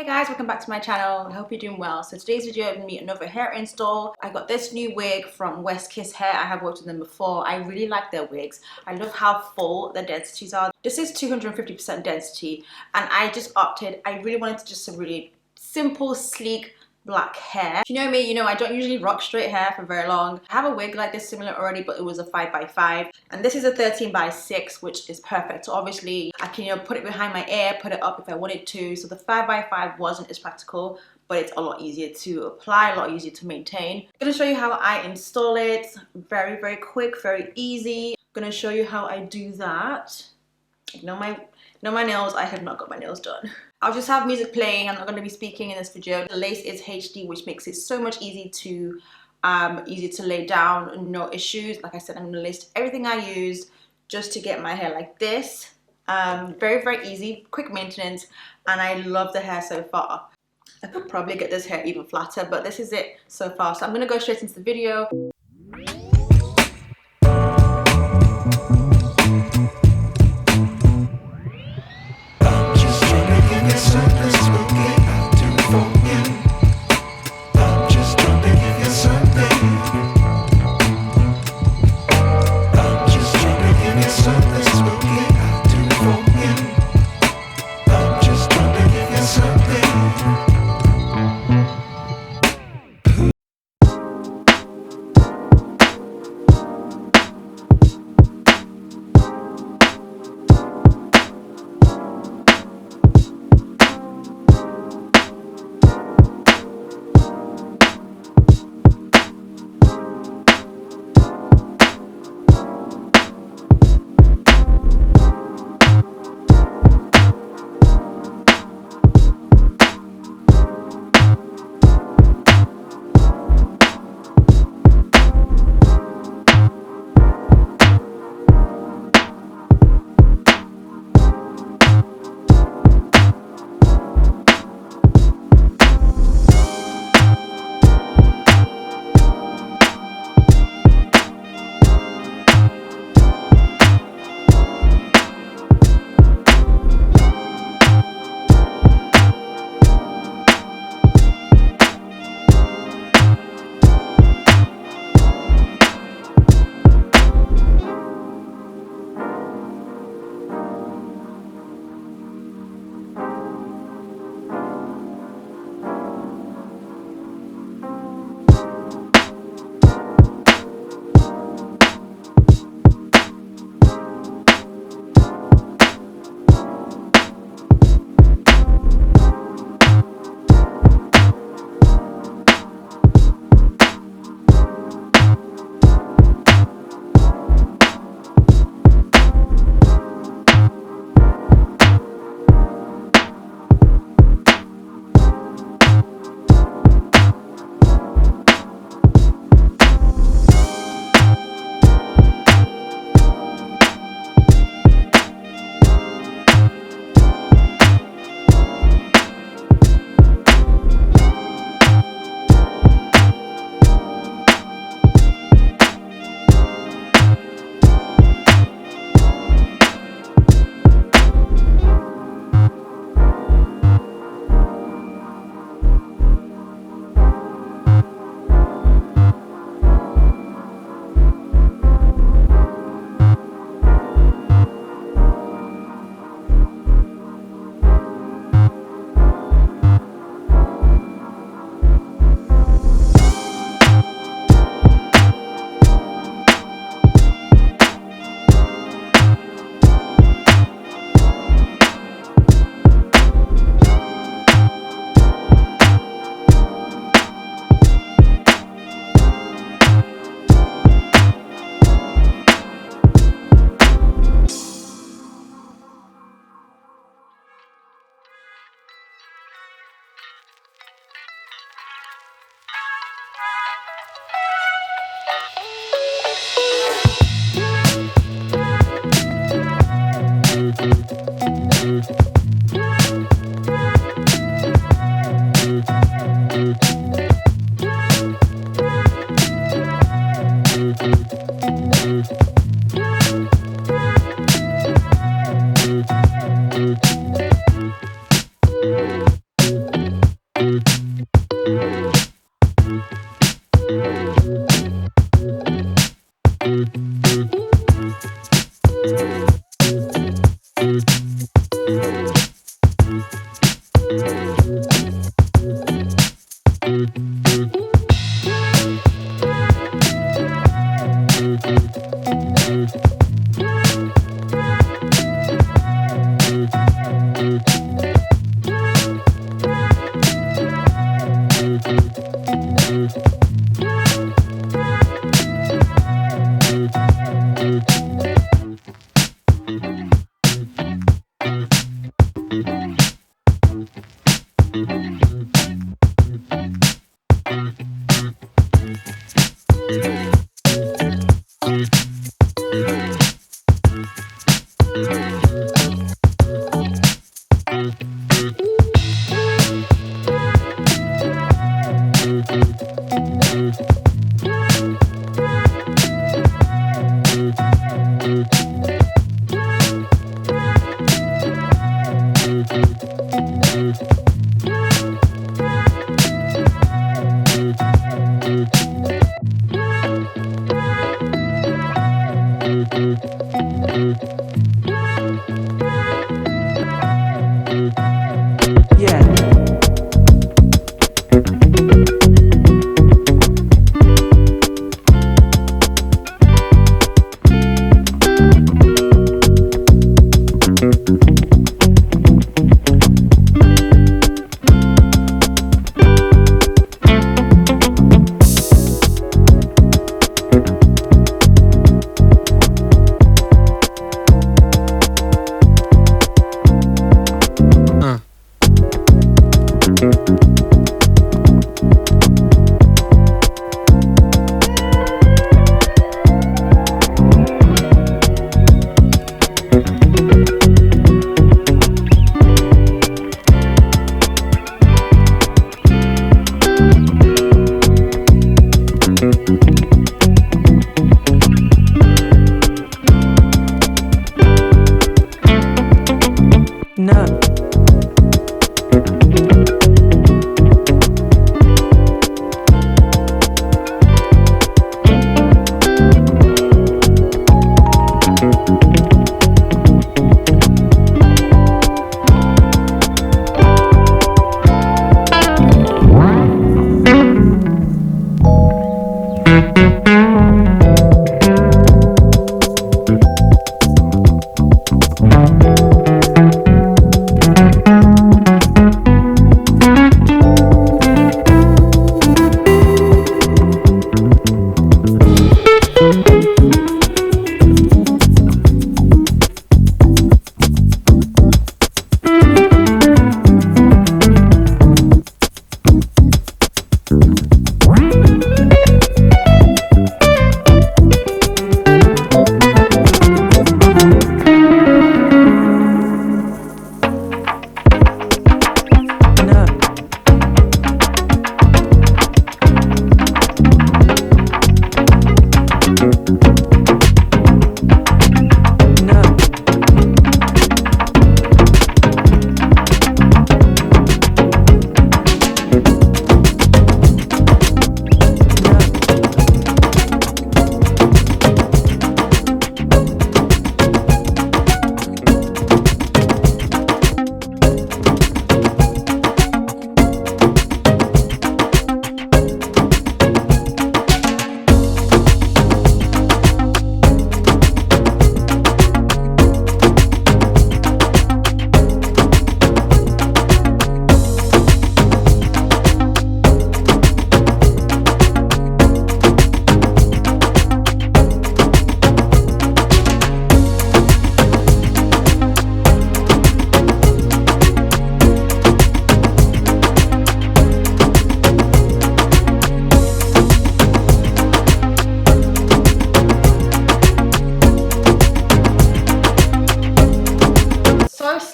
Hey guys, welcome back to my channel. I hope you're doing well. So today's video is me another hair install. I got this new wig from West Kiss Hair. I have worked with them before. I really like their wigs. I love how full the densities are. This is 250% density and I just opted, I really wanted to just some really simple, sleek, black hair. If you know me, you know I don't usually rock straight hair for very long. I have a wig like this similar already, but it was a 5x5 and this is a 13x6, which is perfect. So obviously I can, put it behind my ear, put it up if I wanted to. So the 5x5 wasn't as practical, but it's a lot easier to apply, a lot easier to maintain. I'm gonna show you how I install it. Very, very quick, very easy. I'm gonna show you how I do that. Ignore my nails, I have not got my nails done. I'll just have music playing. I'm not going to be speaking in this video. The lace is HD, which makes it so much easy to lay down, no issues. Like I said, I'm going to list everything I used just to get my hair like this. Very, very easy, quick maintenance, and I love the hair so far. I could probably get this hair even flatter, but this is it so far. So I'm going to go straight into the video.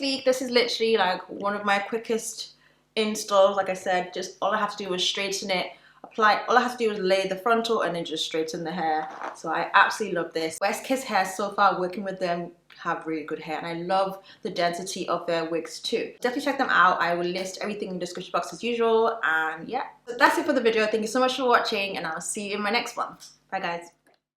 sleek. This is literally like one of my quickest installs. Like I said, just all I have to do was straighten it, apply, all I have to do is lay the frontal and then just straighten the hair. So I absolutely love this. West Kiss Hair, so far working with them, have really good hair, and I love the density of their wigs too. Definitely check them out. I will list everything in the description box as usual, and yeah, so that's it for the video. Thank you so much for watching, and I'll see you in my next one. Bye guys.